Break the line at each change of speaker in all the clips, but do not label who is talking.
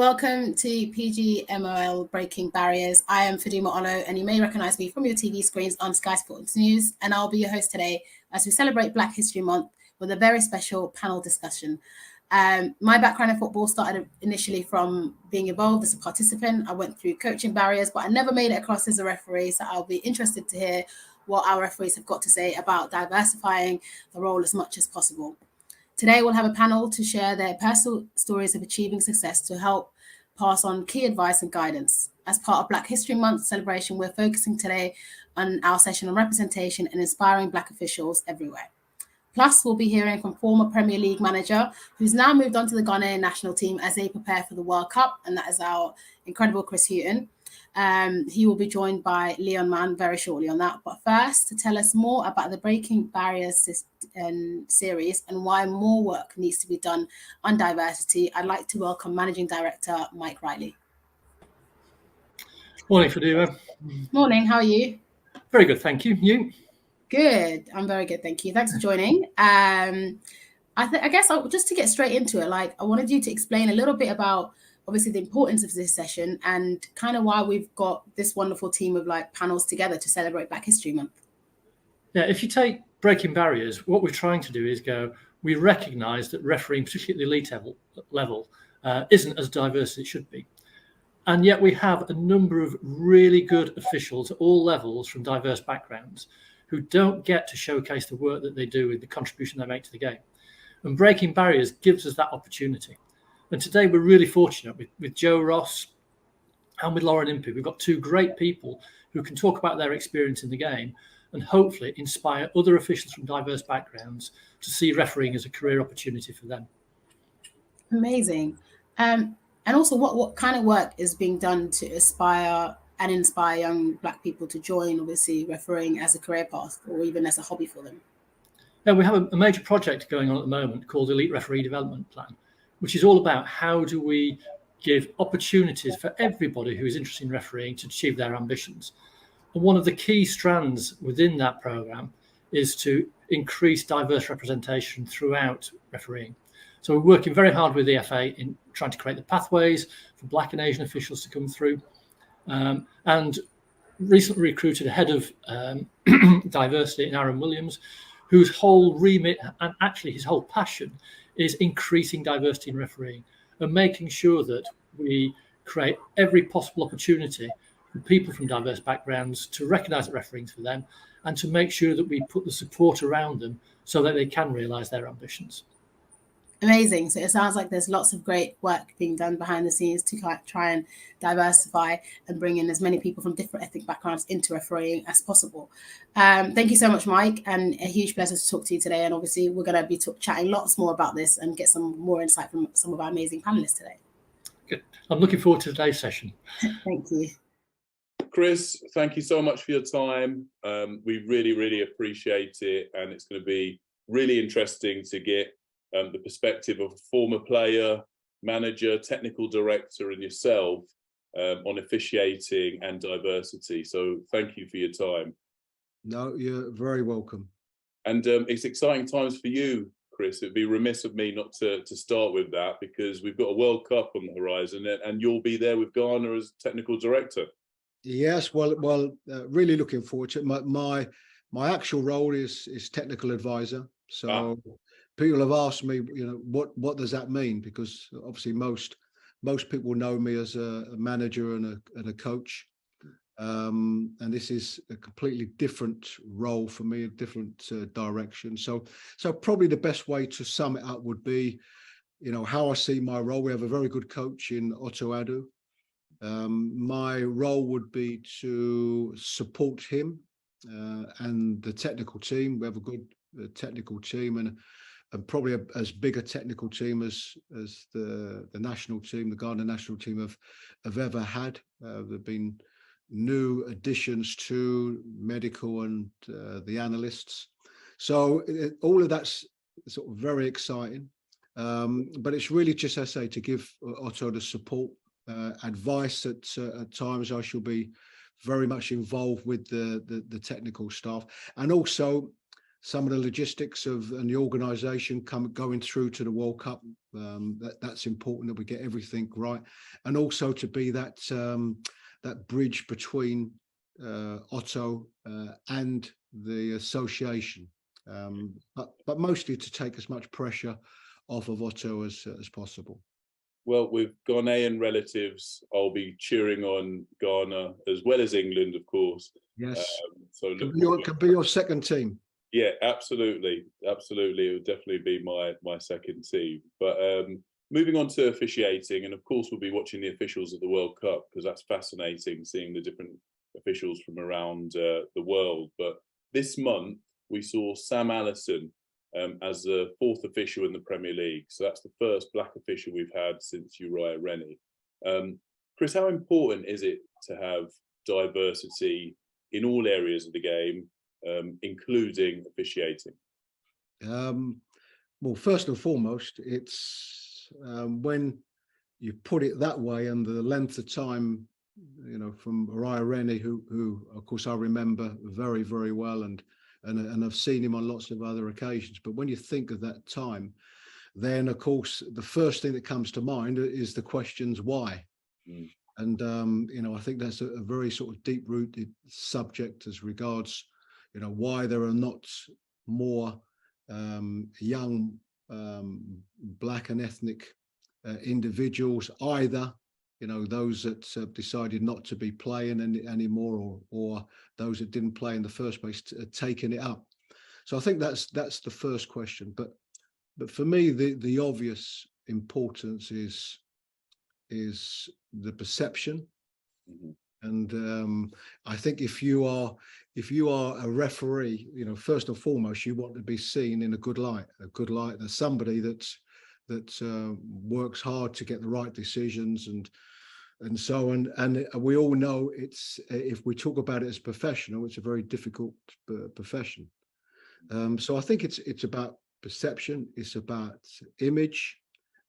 welcome to PGMOL Breaking Barriers. I am PGMOL, and you may recognise me from your TV screens on Sky Sports News, and I'll be your host today as we celebrate Black History Month with a very special panel discussion. My background in football started initially from being involved as a participant. I went through coaching barriers, but I never made it across as a referee, so I'll be interested to hear what our referees have got to say about diversifying the role as much as possible. Today, we'll have a panel to share their personal stories of achieving success to help pass on key advice and guidance. As part of Black History Month celebration, we're focusing today on our session on representation and inspiring Black officials everywhere. Plus, we'll be hearing from former Premier League manager who's now moved on to the Ghanaian national team as they prepare for the World Cup, and that is our incredible Chris Hughton. He will be joined by Leon Mann very shortly on that. But first, to tell us more about the Breaking Barriers series and why more work needs to be done on diversity, I'd like to welcome Managing Director Mike Riley.
Morning, Fadima.
Morning, how are you?
Very good, thank you. You?
Good, I'm very good, thank you. Thanks for joining. I guess just to get straight into it, I wanted you to explain a little bit about obviously the importance of this session and kind of why we've got this wonderful team of panels together to celebrate Black History Month.
Yeah, if you take Breaking Barriers, what we're trying to do is we recognise that refereeing, particularly at the elite level, isn't as diverse as it should be. And yet we have a number of really good officials at all levels from diverse backgrounds who don't get to showcase the work that they do and the contribution they make to the game. And Breaking Barriers gives us that opportunity. And today we're really fortunate with Joe Ross and with Lauren Impey. We've got two great people who can talk about their experience in the game and hopefully inspire other officials from diverse backgrounds to see refereeing as a career opportunity for them.
Amazing. And also what kind of work is being done to inspire young Black people to join, obviously, refereeing as a career path or even as a hobby for them?
Yeah, we have a major project going on at the moment called Elite Referee Development Plan, which is all about how do we give opportunities for everybody who is interested in refereeing to achieve their ambitions. And one of the key strands within that programme is to increase diverse representation throughout refereeing. So we're working very hard with the FA in trying to create the pathways for Black and Asian officials to come through. And recently recruited a head of diversity in Aaron Williams, whose whole remit and actually his whole passion is increasing diversity in refereeing and making sure that we create every possible opportunity for people from diverse backgrounds to recognise that refereeing is for them and to make sure that we put the support around them so that they can realise their ambitions.
Amazing. So it sounds like there's lots of great work being done behind the scenes to try and diversify and bring in as many people from different ethnic backgrounds into refereeing as possible. Thank you so much, Mike, and a huge pleasure to talk to you today. And obviously, we're going to be chatting lots more about this and get some more insight from some of our amazing panelists today.
Good. I'm looking forward to today's session.
Thank you.
Chris, thank you so much for your time. We really, really appreciate it. And it's going to be really interesting to get the perspective of a former player, manager, technical director, and yourself on officiating and diversity. So thank you for your time.
No, you're very welcome.
And it's exciting times for you, Chris. It'd be remiss of me not to start with that, because we've got a World Cup on the horizon and you'll be there with Ghana as technical director.
Yes, well, really looking forward to it. My actual role is technical advisor. So people have asked me, what does that mean? Because obviously most people know me as a manager and a coach, and this is a completely different role for me, a different direction. So probably the best way to sum it up would be, how I see my role. We have a very good coach in Otto Adu. My role would be to support him and the technical team. We have a good technical team and probably as big a technical team as the national team, the Ghana national team have ever had. There've been new additions to medical and the analysts. So all of that's sort of very exciting. But it's really just, as I say, to give Otto the support, advice at times. I shall be very much involved with the technical staff, and also some of the logistics and the organisation going through to the World Cup. That's important, that we get everything right, and also to be that that bridge between Otto and the association, but mostly to take as much pressure off of Otto as possible.
Well, with Ghanaian relatives, I'll be cheering on Ghana as well as England, of course.
Yes,
so
can be your second team.
Yeah, absolutely, absolutely. It would definitely be my second team. But moving on to officiating, and of course we'll be watching the officials at the World Cup, because that's fascinating, seeing the different officials from around the world. But this month we saw Sam Allison as the fourth official in the Premier League. So that's the first black official we've had since Uriah Rennie. Chris, how important is it to have diversity in all areas of the game, including officiating?
Well, first and foremost, it's when you put it that way, and the length of time, you know, from Uriah Rennie, who of course I remember very, very well, and I've seen him on lots of other occasions. But when you think of that time, then of course the first thing that comes to mind is the questions why. Mm. And you know, I think that's a very sort of deep-rooted subject as regards, you know, why there are not more young black and ethnic individuals, either, you know, those that have decided not to be playing anymore, or those that didn't play in the first place, taking it up. So I think that's the first question. But for me, the obvious importance is the perception. Mm-hmm. And I think if you are a referee, you know, first and foremost, you want to be seen in a good light as somebody that works hard to get the right decisions, and so on. And we all know it's, if we talk about it as professional, it's a very difficult profession. So I think it's about perception, it's about image,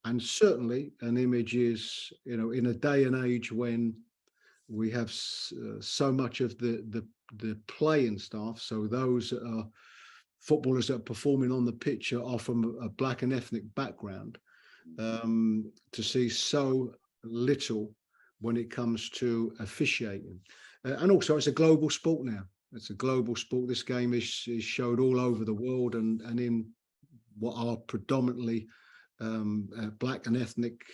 and certainly an image is, you know, in a day and age when we have so much of the playing staff, so those that are footballers that are performing on the pitch are from a black and ethnic background, to see so little when it comes to officiating. And also it's a global sport now. It's a global sport. This game is showed all over the world, and in what are predominantly black and ethnic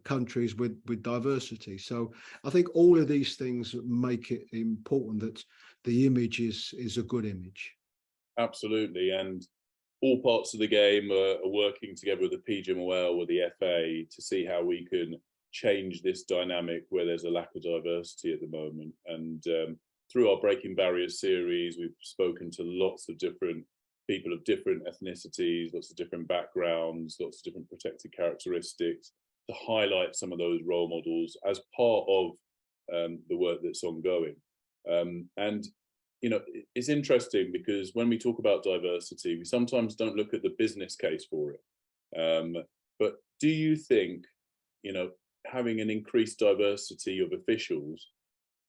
countries with diversity. So I think all of these things make it important that the image is a good image. Absolutely, and all parts of the game are working together with the PGMOL, with the FA, to see how we can change this dynamic where there's a lack of diversity at the moment. And through our Breaking Barriers series, we've spoken to lots of different people of different ethnicities, lots of different backgrounds, lots of different protected characteristics, to highlight some of those role models as part of the work that's ongoing. And, you know, it's interesting because when we talk about diversity, we sometimes don't look at the business case for it. But do you think, you know, having an increased diversity of officials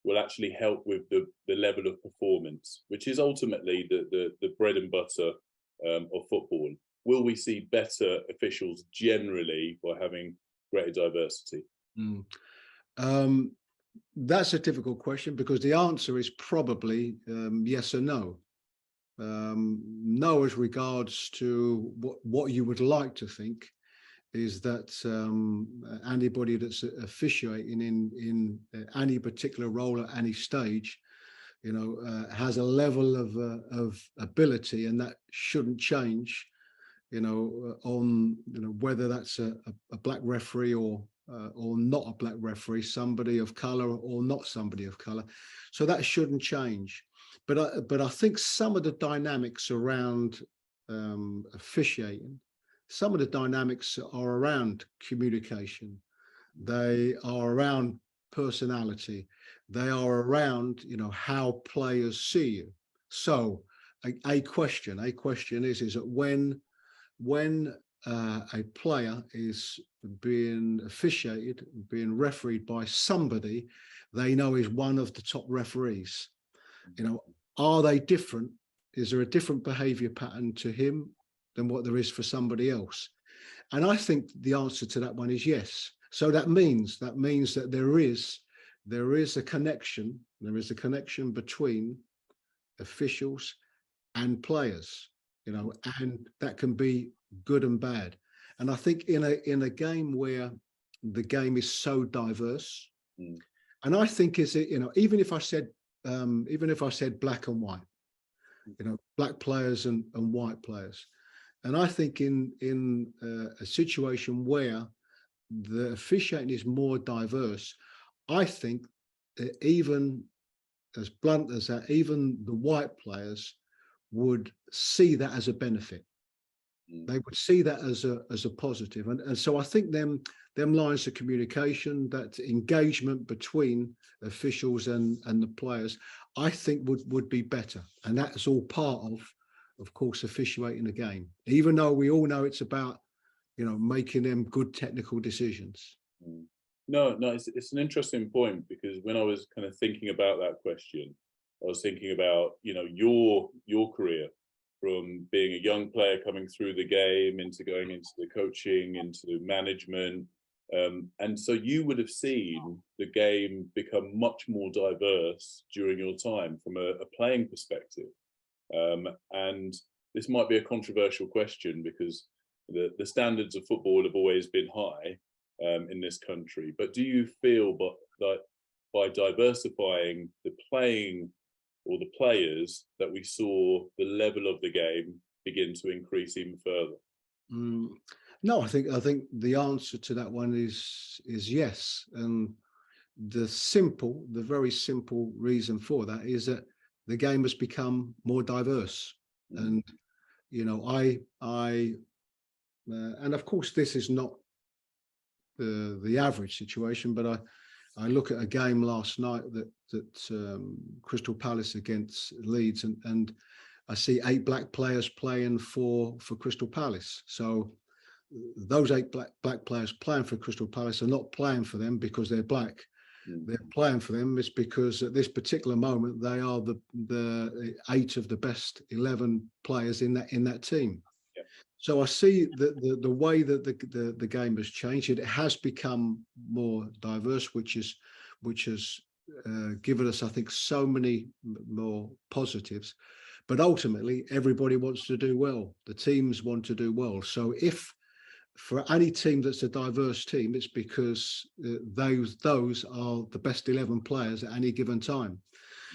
will actually help with the level of performance, which is ultimately the bread and butter of football? Will we see better officials generally by having greater diversity? That's a difficult question, because the answer is probably yes or no. No, as regards to what you would like to think is that anybody that's officiating in any particular role at any stage, you know, has a level of ability, and that shouldn't change, you know, on, you know, whether that's a black referee or not a black referee, somebody of color or not somebody of color. So that shouldn't change. But I think some of the dynamics around officiating, some of the dynamics are around communication. They are around personality. They are around, you know, how players see you. So a question is that when a player is being officiated, being refereed by somebody they know is one of the top referees, you know, are they different? Is there a different behavior pattern to him than what there is for somebody else? And I think the answer to that one is yes. So that means that there is a connection. There is a connection between officials and players, and that can be good and bad. And I think in a game where the game is so diverse, and I think even if I said black and white, black players and white players, and I think in a situation where the officiating is more diverse, I think that even as blunt as that, even the white players would see that as a benefit. They would see that as a positive, and so I think them lines of communication, that engagement between officials and the players, I think would be better, and that's all part of course, officiating the game. Even though we all know it's about making them good technical decisions.
No, it's an interesting point, because when I was kind of thinking about that question, I was thinking about your career, from being a young player coming through the game into going into the coaching, into management. And so you would have seen the game become much more diverse during your time from a playing perspective. And this might be a controversial question, because the standards of football have always been high in this country. But do you feel that by diversifying the playing or the players, that we saw the level of the game begin to increase even further?
No, I think the answer to that one is yes. And the very simple reason for that is that the game has become more diverse. And and of course this is not the average situation, but I look at a game last night that Crystal Palace against Leeds, and I see 8 black players playing for Crystal Palace. So those 8 black players playing for Crystal Palace are not playing for them because they're black. They're playing for them is because at this particular moment they are the 8 of the best 11 players in that team.
Yeah.
So I see the way that the game has changed. It has become more diverse, which has given us, I think, so many more positives. But ultimately, everybody wants to do well. The teams want to do well. So if for any team that's a diverse team, it's because those are the best 11 players at any given time.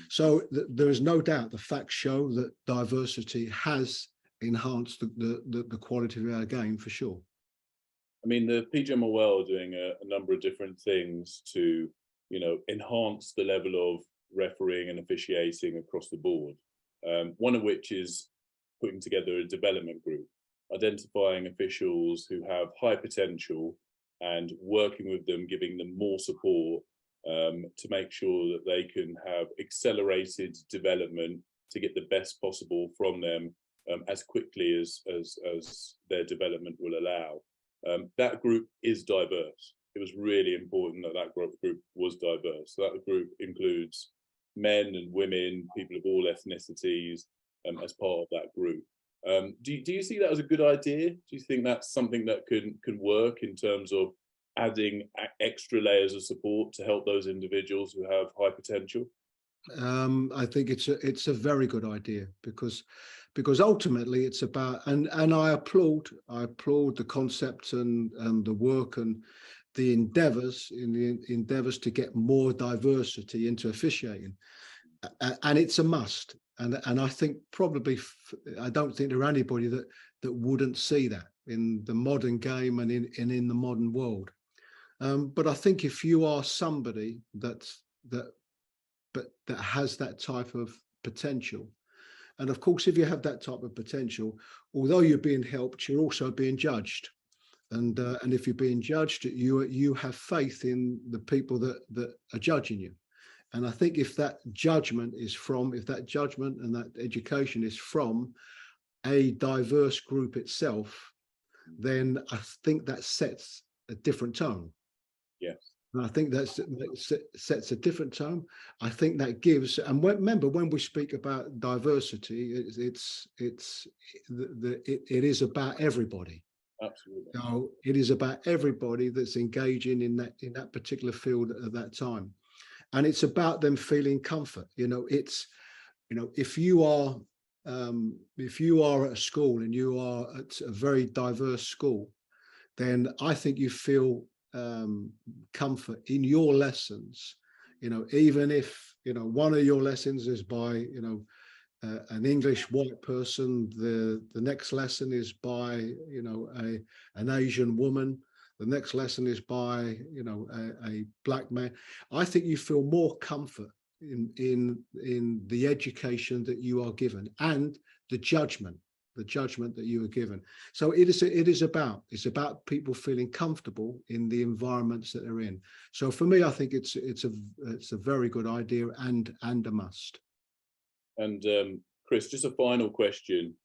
So there is no doubt the facts show that diversity has enhanced the quality of our game, for sure.
I mean, the PGMOL are doing a number of different things to, enhance the level of refereeing and officiating across the board. One of which is putting together a development group, identifying officials who have high potential and working with them, giving them more support to make sure that they can have accelerated development to get the best possible from them as quickly as their development will allow. That group is diverse. It was really important that group was diverse. So that group includes men and women, people of all ethnicities as part of that group. Do you see that as a good idea? Do you think that's something that can work in terms of adding extra layers of support to help those individuals who have high potential?
I think it's a very good idea, because ultimately it's about, and I applaud the concept and the work and the endeavours to get more diversity into officiating, and it's a must. And I think probably I don't think there are anybody that wouldn't see that in the modern game and in the modern world. But I think if you are somebody that has that type of potential, and of course if you have that type of potential, although you're being helped, you're also being judged, and if you're being judged, you have faith in the people that are judging you. And I think if that judgment and that education is from a diverse group itself, then I think that sets a different tone.
Yes.
And I think that sets a different tone. I think that gives, and remember, when we speak about diversity, it is about everybody.
Absolutely.
So it is about everybody that's engaging in that particular field at that time, and it's about them feeling comfort. It's if you are at a school and you are at a very diverse school, then I think you feel comfort in your lessons. Even if one of your lessons is by an English white person, the next lesson is by an Asian woman, the next lesson is by a black man. I think you feel more comfort in the education that you are given and the judgment that you are given. So it's about people feeling comfortable in the environments that they're in. So for me, I think it's a very good idea and a must.
And Chris, just a final question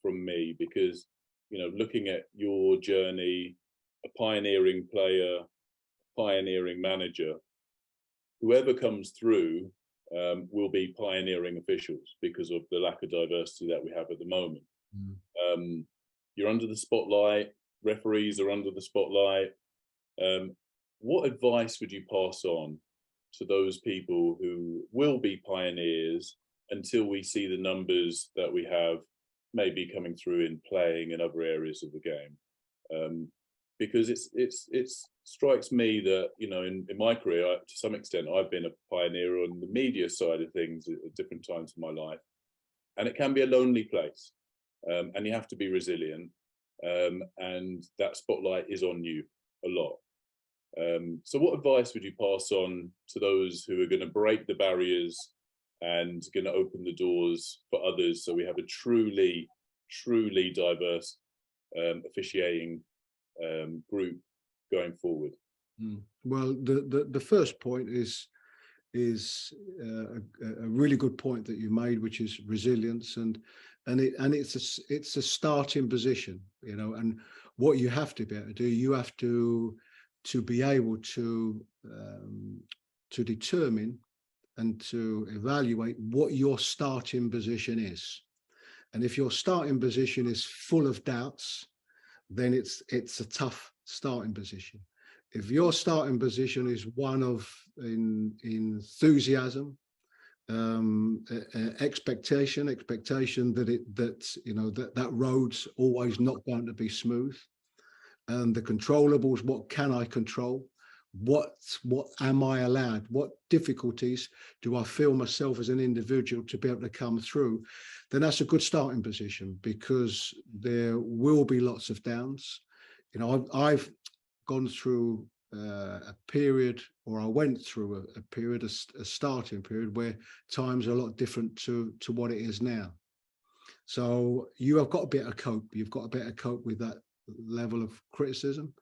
from me, because looking at your journey, a pioneering player, pioneering manager, whoever comes through will be pioneering officials because of the lack of diversity that we have at the moment. You're under the spotlight, referees are under the spotlight. What advice would you pass on to those people who will be pioneers until we see the numbers that we have maybe coming through in playing in other areas of the game? Because it strikes me that in my career, to some extent, I've been a pioneer on the media side of things at different times in my life, and it can be a lonely place, and you have to be resilient, and that spotlight is on you a lot. So what advice would you pass on to those who are going to break the barriers and going to open the doors for others, so we have a truly diverse officiating group going forward?
Well, the first point is a really good point that you made, which is resilience, and it's a starting position, and what you have to be able to do, you have to be able to determine and to evaluate what your starting position is. And if your starting position is full of doubts, then it's a tough starting position. If your starting position is one of enthusiasm, expectation that road's always not going to be smooth, and the controllables, what can I control? What am I allowed? What difficulties do I feel myself as an individual to be able to come through? Then that's a good starting position, because there will be lots of downs. I've gone through a period, or I went through a period, a starting period, where times are a lot different to what it is now. So you have got to be able to cope. You've got to be able to cope with that level of criticism.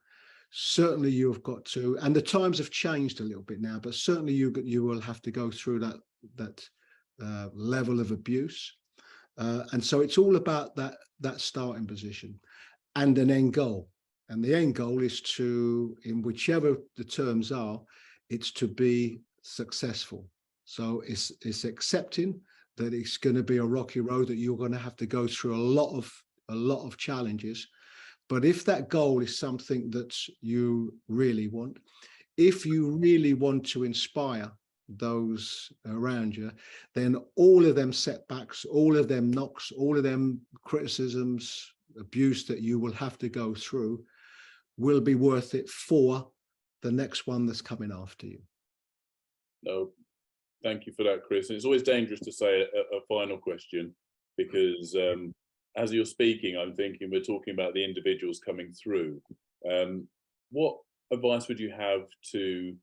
Certainly you have got to, and the times have changed a little bit now, but certainly you will have to go through that level of abuse, and so it's all about that starting position and an end goal. And the end goal is to, in whichever the terms are, it's to be successful. So it's accepting that it's going to be a rocky road, that you're going to have to go through a lot of challenges. But if that goal is something that you really want, if you really want to inspire those around you, then all of them setbacks, all of them knocks, all of them criticisms, abuse that you will have to go through will be worth it for the next one that's coming after you.
No, thank you for that, Chris. And it's always dangerous to say a final question, because as you're speaking, I'm thinking we're talking about the individuals coming through. What advice would you have to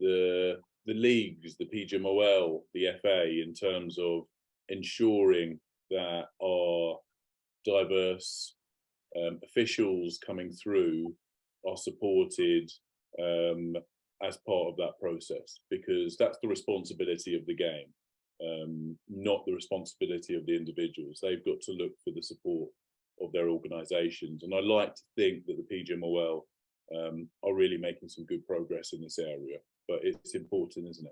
the leagues, the PGMOL, the FA, in terms of ensuring that our diverse officials coming through are supported as part of that process? Because that's the responsibility of the game, not the responsibility of the individuals. They've got to look for the support of their organisations, and I like to think that the PGMOL are really making some good progress in this area. But it's important, isn't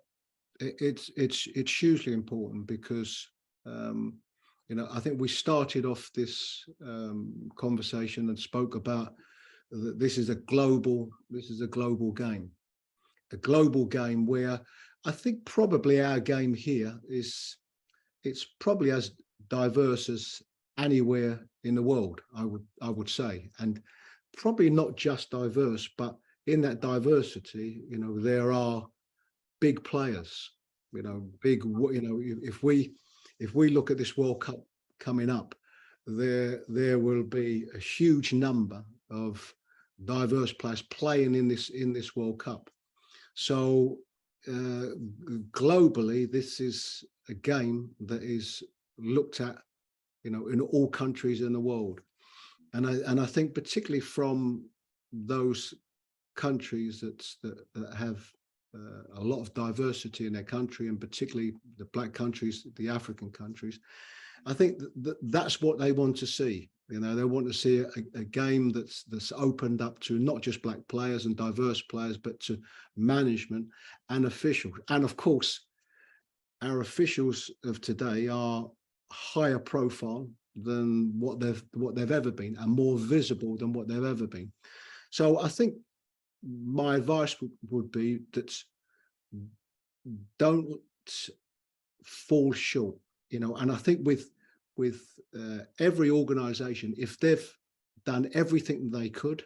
it?
It's hugely important, because I think we started off this conversation and spoke about that this is a global game, where I think probably our game here it's probably as diverse as anywhere in the world, I would say, and probably not just diverse, but in that diversity, there are big players, if we look at this World Cup coming up, there will be a huge number of diverse players playing in this World Cup. So globally, this is a game that is looked at, in all countries in the world, and I think particularly from those countries that have a lot of diversity in their country, and particularly the black countries, the African countries, I think that's what they want to see. They want to see a game that's opened up to not just black players and diverse players, but to management and officials. And of course, our officials of today are higher profile than what they've ever been, and more visible than what they've ever been. So I think my advice would be that don't fall short, and I think with every organization, if they've done everything they could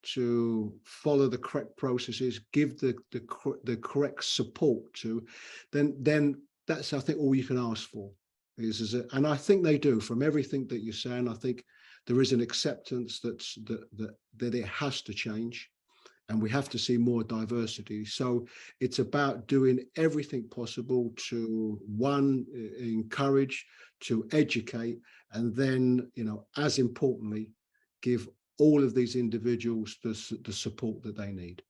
to follow the correct processes, give the correct support to, then that's, I think, all you can ask for and I think they do. From everything that you're saying, I think there is an acceptance that it has to change, and we have to see more diversity. So it's about doing everything possible to, one, encourage, to educate, and then, as importantly, give all of these individuals the support that they need.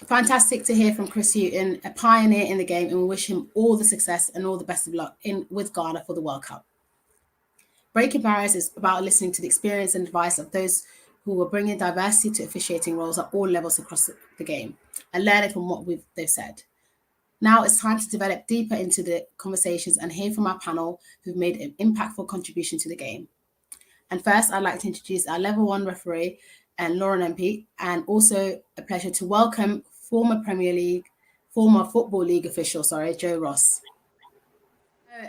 Fantastic to hear from Chris Hughton, a pioneer in the game, and we wish him all the success and all the best of luck with Ghana for the World Cup. Breaking Barriers is about listening to the experience and advice of those who are bringing diversity to officiating roles at all levels across the game, and learning from what they've said. Now it's time to develop deeper into the conversations and hear from our panel who've made an impactful contribution to the game. And first, I'd like to introduce our Level 1 referee, and Lauren Impey, and also a pleasure to welcome former Football League official, Joe Ross.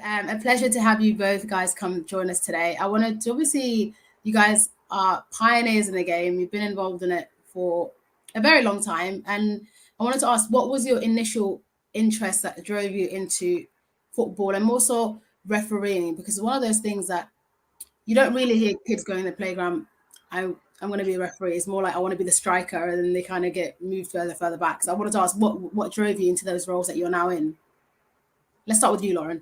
A pleasure to have you both guys come join us today. I wanted to, obviously, you guys are pioneers in the game. You've been involved in it for a very long time. And I wanted to ask, what was your initial interest that drove you into football and also refereeing? Because one of those things that you don't really hear kids going in the playground, I'm going to be a referee. It's more like I want to be the striker, and then they kind of get moved further back. So I wanted to ask, what drove you into those roles that you're now in? Let's start with you, Lauren.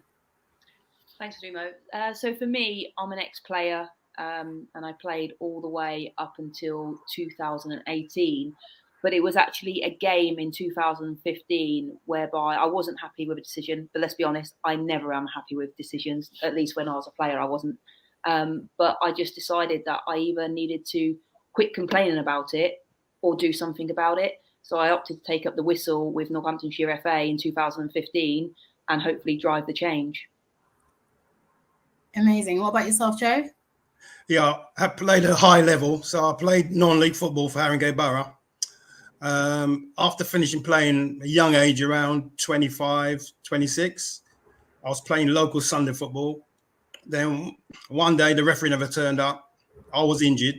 Thanks, Dumo. So for me, I'm an ex-player, and I played all the way up until 2018. But it was actually a game in 2015 whereby I wasn't happy with a decision. But let's be honest, I never am happy with decisions. At least when I was a player, I wasn't. But I just decided that I either needed to quit complaining about it or do something about it. So I opted to take up the whistle with Northamptonshire FA in 2015 and hopefully drive the change.
Amazing. What about yourself, Joe?
Yeah, I played at a high level. So I played non-league football for Haringey Borough. After finishing playing at a young age, around 25, 26, I was playing local Sunday football. Then one day the referee never turned up. I was injured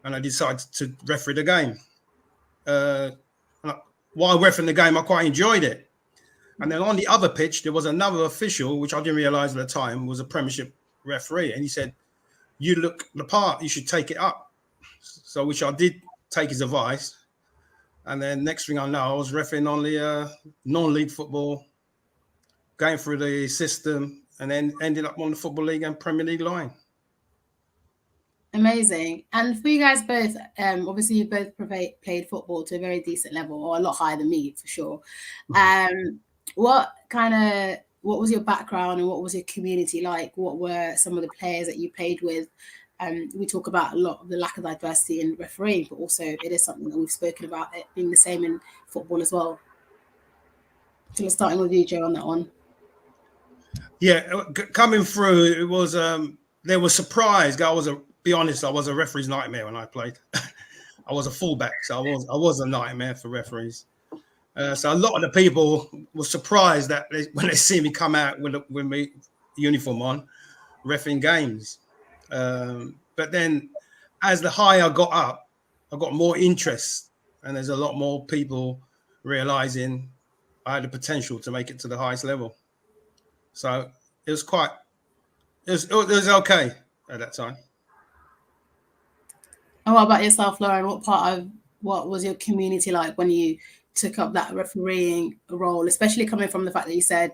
and I decided to referee the game. While refereeing the game, I quite enjoyed it. And then on the other pitch, there was another official, which I didn't realise at the time was a Premiership referee. And he said, "You look the part, you should take it up." So which I did take his advice. And then next thing I know, I was refereeing on the non-league football, going through the system, and then ended up on the Football League and Premier League line.
Amazing. And for you guys both, obviously you both played football to a very decent level, or a lot higher than me for sure. What was your background and what was your community like? What were some of the players that you played with? We talk about a lot of the lack of diversity in refereeing, but also it is something that we've spoken about, it being the same in football as well. So let's start with you, Joe, on that one.
Yeah, coming through, it was they were surprised. Be honest, I was a referee's nightmare when I played. I was a fullback, so I was a nightmare for referees. So a lot of the people were surprised that when they see me come out with my uniform on, refereeing games. But then, as the higher I got up, I got more interest, and there's a lot more people realizing I had the potential to make it to the highest level. So it was it was okay at that time.
And what about yourself, Lauren? What was your community like when you took up that refereeing role, especially coming from the fact that you said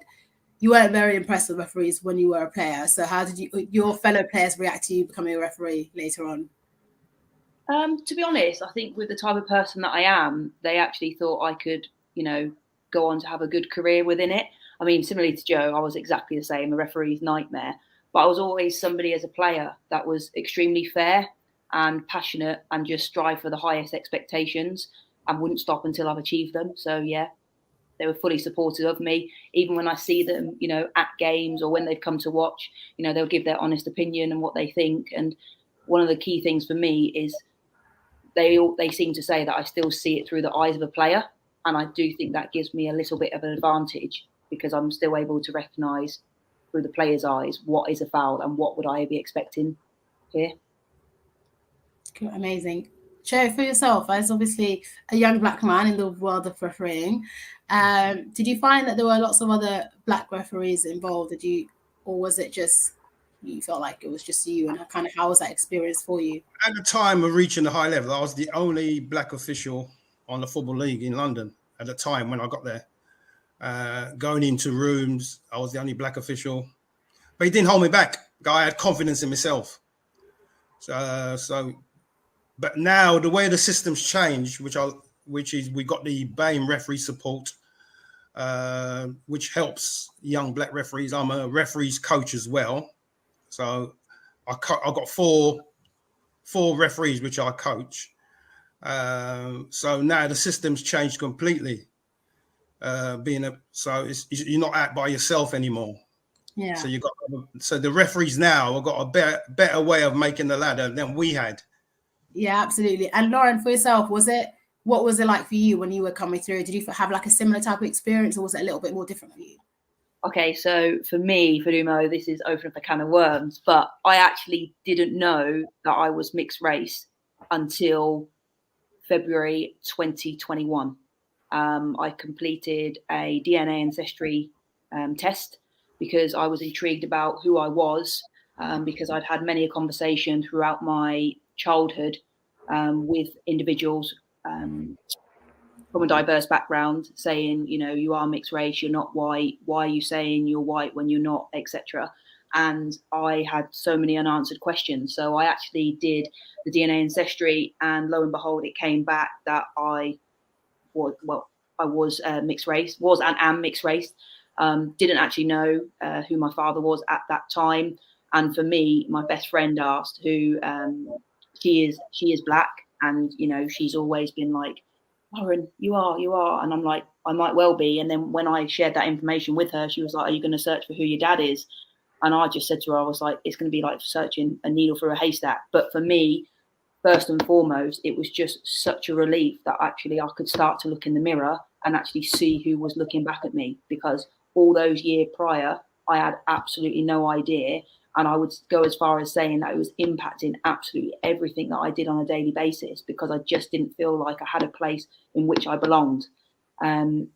you weren't very impressed with referees when you were a player? So how did your fellow players react to you becoming a referee later on?
To be honest, I think with the type of person that I am, they actually thought I could, go on to have a good career within it. I mean, similarly to Joe, I was exactly the same, a referee's nightmare. But I was always somebody as a player that was extremely fair and passionate and just strive for the highest expectations and wouldn't stop until I've achieved them. So, yeah, they were fully supportive of me. Even when I see them, at games or when they've come to watch, they'll give their honest opinion and what they think. And one of the key things for me is they seem to say that I still see it through the eyes of a player. And I do think that gives me a little bit of an advantage because I'm still able to recognise through the player's eyes what is a foul and what would I be expecting here.
Amazing. Joe, for yourself, as obviously a young black man in the world of refereeing, did you find that there were lots of other black referees involved? Or was it just you felt like it was just you, and how was that experience for you?
At the time of reaching the high level, I was the only black official on the Football League in London at the time when I got there. Going into rooms, I was the only black official, but it didn't hold me back. I had confidence in myself. But now the way the system's changed, which is we got the BAME referee support, which helps young black referees. I'm a referees coach as well. So I got four referees which I coach. So now the system's changed completely. You're not out by yourself anymore.
Yeah.
So the referees now have got a better way of making the ladder than we had.
Yeah, absolutely. And Lauren, for yourself, what was it like for you when you were coming through? Did you have like a similar type of experience, or was it a little bit more different for you?
Okay, so for me, Fadumo, this is opening up a can of worms, but I actually didn't know that I was mixed race until February 2021. I completed a DNA ancestry test because I was intrigued about who I was, because I'd had many a conversation throughout my childhood with individuals from a diverse background saying, you are mixed race, you're not white, why are you saying you're white when you're not, etc. And I had so many unanswered questions. So I actually did the DNA ancestry, and lo and behold, it came back that I was mixed race, was and am mixed race. Didn't actually know who my father was at that time. And for me, my best friend asked who she is black, and she's always been like, Lauren, you are. And I'm like, I might well be. And then when I shared that information with her, she was like, are you going to search for who your dad is? And I just said to her, I was like, it's going to be like searching a needle through a haystack. But for me, first and foremost, it was just such a relief that actually I could start to look in the mirror and actually see who was looking back at me, because all those years prior, I had absolutely no idea. And I would go as far as saying that it was impacting absolutely everything that I did on a daily basis, because I just didn't feel like I had a place in which I belonged. And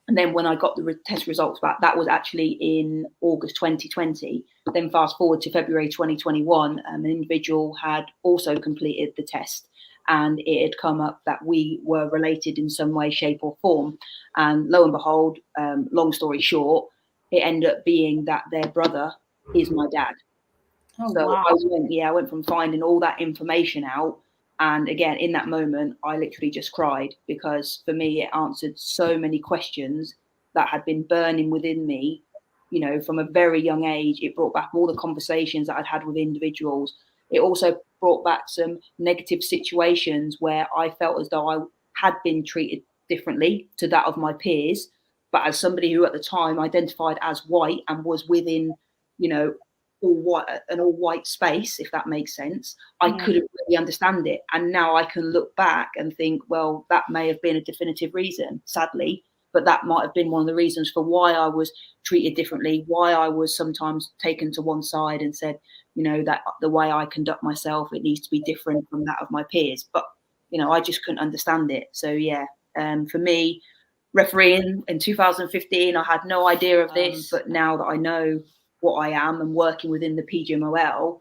then when I got the test results back, that was actually in August 2020. Then fast forward to February 2021, an individual had also completed the test, and it had come up that we were related in some way, shape or form. And lo and behold, long story short, it ended up being that their brother is my dad.
Oh,
so
wow.
I went from finding all that information out, and again in that moment I literally just cried, because for me it answered so many questions that had been burning within me, from a very young age. It brought back all the conversations that I'd had with individuals. It also brought back some negative situations where I felt as though I had been treated differently to that of my peers, But as somebody who at the time identified as white and was within, you know, an all white space, if that makes sense, I couldn't really understand it. And now I can look back and think, well, that may have been a definitive reason, sadly, but that might have been one of the reasons for why I was treated differently, why I was sometimes taken to one side and said, you know, that the way I conduct myself, it needs to be different from that of my peers. But, you know, I just couldn't understand it. So, yeah, for me, refereeing in 2015, I had no idea of this, but now that I know what I am and working within the PGMOL,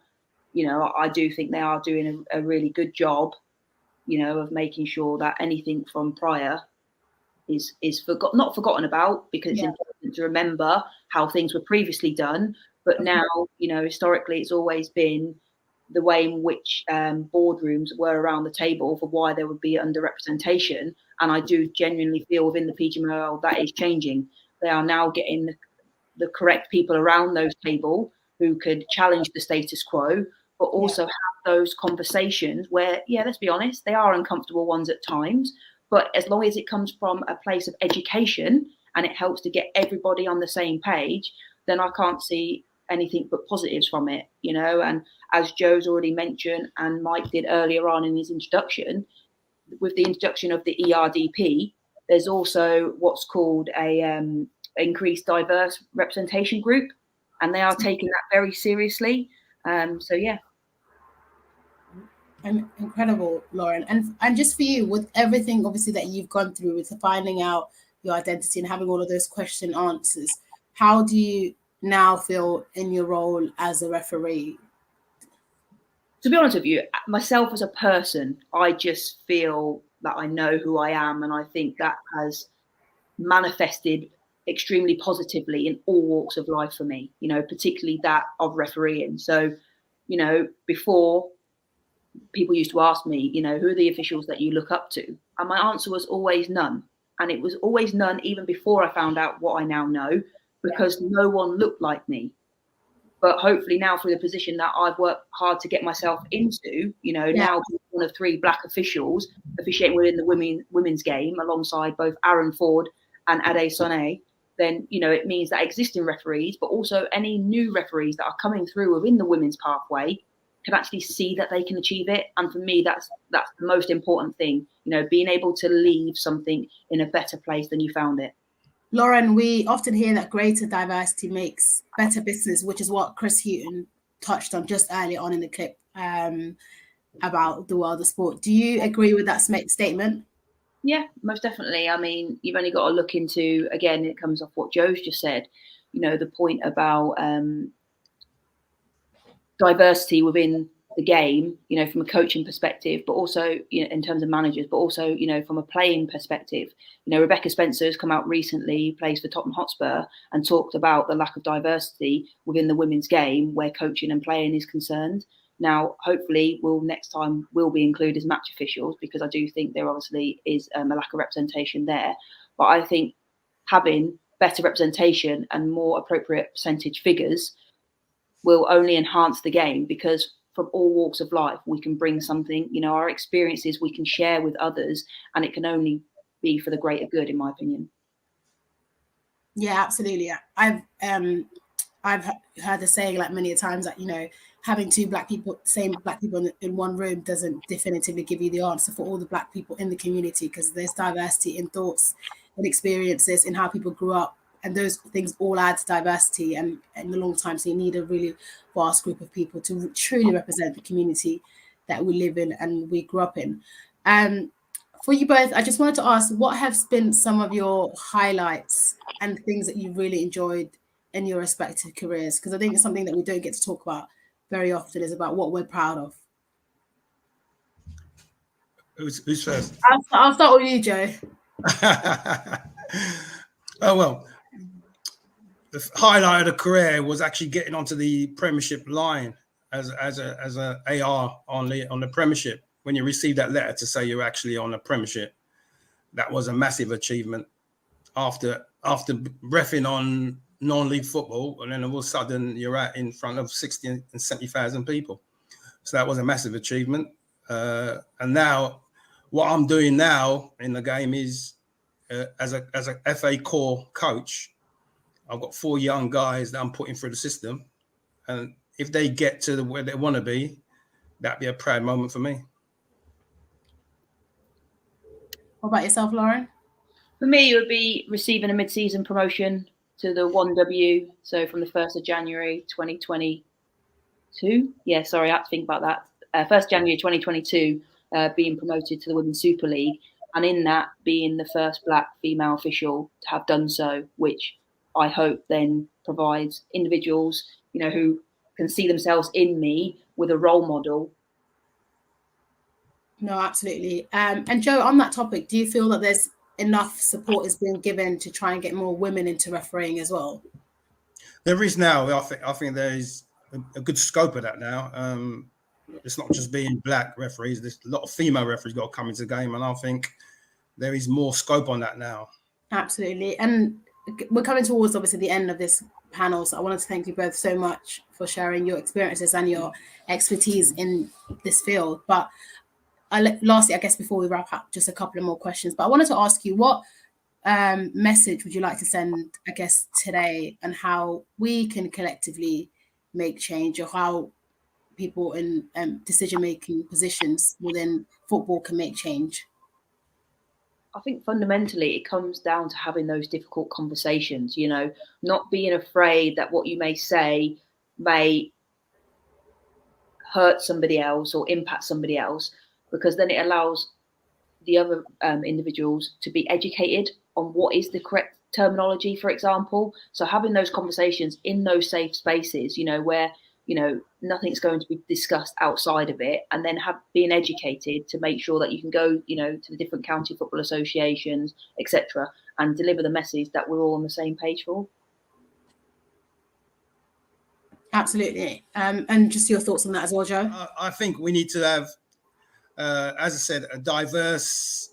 you know, I do think they are doing a really good job, you know, of making sure that anything from prior is not forgotten about, because it's important to remember how things were previously done. But now, you know, historically, it's always been the way in which boardrooms were around the table for why there would be underrepresentation. And I do genuinely feel within the PGMOL that is changing. They are now getting the correct people around those table who could challenge the status quo, but also have those conversations where, let's be honest, they are uncomfortable ones at times. But as long as it comes from a place of education and it helps to get everybody on the same page, then I can't see anything but positives from it, you know. And as Joe's already mentioned, and Mike did earlier on in his introduction, with the introduction of the ERDP, there's also what's called a increased diverse representation group, and they are taking that very seriously. So yeah.
Incredible, Lauren. And just for you, with everything obviously that you've gone through with finding out your identity and having all of those question answers, how do you now feel in your role as a referee?
To be honest with you, myself as a person, I just feel that I know who I am, and I think that has manifested extremely positively in all walks of life for me, you know, particularly that of refereeing. So, you know, before, people used to ask me, you know, who are the officials that you look up to? And my answer was always none. And it was always none even before I found out what I now know, because no one looked like me. But hopefully now, through the position that I've worked hard to get myself into, you know, now one of 3 black officials officiating within the women's game alongside both Aaron Ford and Ade Soné, then, you know, it means that existing referees, but also any new referees that are coming through within the women's pathway, can actually see that they can achieve it. And for me, that's the most important thing, you know, being able to leave something in a better place than you found it.
Lauren, we often hear that greater diversity makes better business, which is what Chris Hughton touched on just earlier on in the clip about the world of sport. Do you agree with that statement?
Yeah, most definitely. I mean, you've only got to look into, again, it comes off what Joe's just said, you know, the point about diversity within the game, you know, from a coaching perspective, but also, you know, in terms of managers, but also, you know, from a playing perspective. You know, Rebecca Spencer has come out recently, plays for Tottenham Hotspur, and talked about the lack of diversity within the women's game where coaching and playing is concerned. Now, hopefully, next time we'll be included as match officials, because I do think there obviously is a lack of representation there. But I think having better representation and more appropriate percentage figures will only enhance the game, because from all walks of life, we can bring something, you know, our experiences we can share with others, and it can only be for the greater good, in my opinion.
Yeah, absolutely. I've heard the saying like many times that, you know, having same black people in one room doesn't definitively give you the answer for all the black people in the community, because there's diversity in thoughts and experiences in how people grew up. And those things all add to diversity and in the long time. So you need a really vast group of people to truly represent the community that we live in and we grew up in. For you both, I just wanted to ask, what have been some of your highlights and things that you really enjoyed in your respective careers? Because I think it's something that we don't get to talk about very often, is about what we're proud of.
Who's first?
I'll start with you, Joe.
Oh, well, the highlight of the career was actually getting onto the Premiership line as a AR on the Premiership. When you receive that letter to say you're actually on the Premiership, that was a massive achievement. After reffing on non-league football, and then all of a sudden you're in front of 60 and 70,000 people. So that was a massive achievement. And now, what I'm doing now in the game is as a FA core coach, I've got 4 young guys that I'm putting through the system, and if they get to where they want to be, that'd be a proud moment for me.
What about yourself, Lauren?
For me, it would be receiving a mid-season promotion to the 1W. So from the 1st of January 2022. Yeah, sorry, I had to think about that. 1st January 2022, being promoted to the Women's Super League. And in that, being the first black female official to have done so, which I hope then provides individuals, who can see themselves in me with a role model.
No, absolutely. And Joe, on that topic, do you feel that there's enough support is being given to try and get more women into refereeing as well?
There is now. I think there is a good scope of that now. It's not just being black referees. There's a lot of female referees got to come into the game, and I think there is more scope on that now.
Absolutely. And we're coming towards obviously the end of this panel, so I wanted to thank you both so much for sharing your experiences and your expertise in this field. But lastly, I guess before we wrap up, just a couple of more questions. But I wanted to ask you, what message would you like to send, I guess, today, and how we can collectively make change, or how people in decision-making positions within football can make change?
I think fundamentally it comes down to having those difficult conversations, not being afraid that what you may say may hurt somebody else or impact somebody else, because then it allows the other individuals to be educated on what is the correct terminology, for example. So having those conversations in those safe spaces, where, nothing's going to be discussed outside of it, and then being educated to make sure that you can go, to the different county football associations, etc., and deliver the message that we're all on the same page for.
Absolutely. And just your thoughts on that as well, Joe?
I think we need to have, as I said, a diverse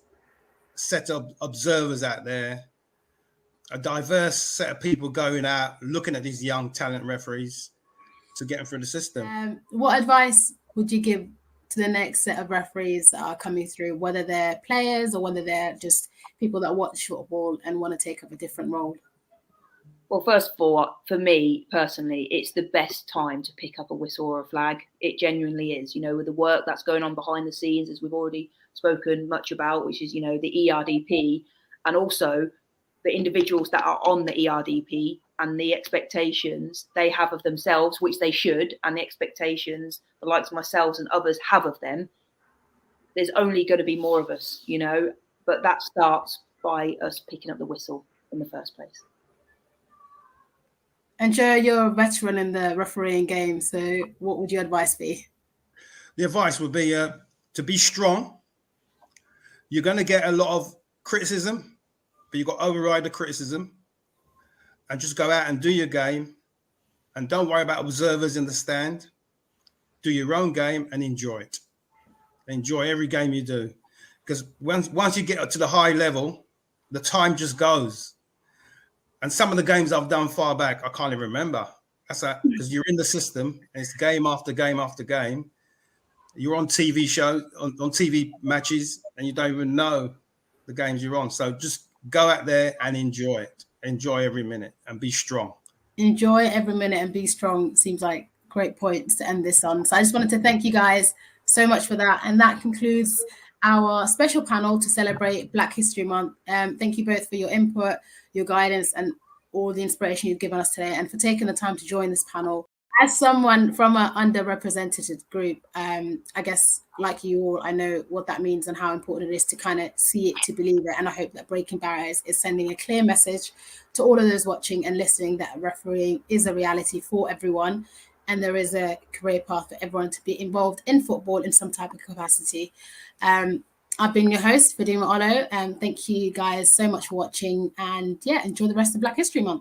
set of observers out there, a diverse set of people going out, looking at these young talent referees to get them through the system.
What advice would you give to the next set of referees that are coming through, whether they're players or whether they're just people that watch football and want to take up a different role?
Well, first of all, for me personally, it's the best time to pick up a whistle or a flag. It genuinely is, with the work that's going on behind the scenes, as we've already spoken much about, which is, the ERDP, and also the individuals that are on the ERDP and the expectations they have of themselves, which they should, and the expectations the likes of myself and others have of them. There's only going to be more of us, but that starts by us picking up the whistle in the first place.
And Joe, you're a veteran in the refereeing game, so what would your advice be?
The advice would be to be strong. You're going to get a lot of criticism, but you've got to override the criticism and just go out and do your game, and don't worry about observers in the stand. Do your own game and enjoy it. Enjoy every game you do, because once you get up to the high level, the time just goes. And some of the games I've done far back, I can't even remember. That's because you're in the system, and it's game after game after game. You're on TV shows, on TV matches, and you don't even know the games you're on. So just go out there and enjoy it. Enjoy every minute and be strong.
Enjoy every minute and be strong seems like great points to end this on. So I just wanted to thank you guys so much for that. And that concludes our special panel to celebrate Black History Month. Thank you both for your input, your guidance, and all the inspiration you've given us today, and for taking the time to join this panel. As someone from an underrepresented group, I guess like you all, I know what that means and how important it is to kind of see it to believe it. And I hope that Breaking Barriers is sending a clear message to all of those watching and listening that refereeing is a reality for everyone. And there is a career path for everyone to be involved in football in some type of capacity. I've been your host, PGMOL, and thank you guys so much for watching. And yeah, enjoy the rest of Black History Month.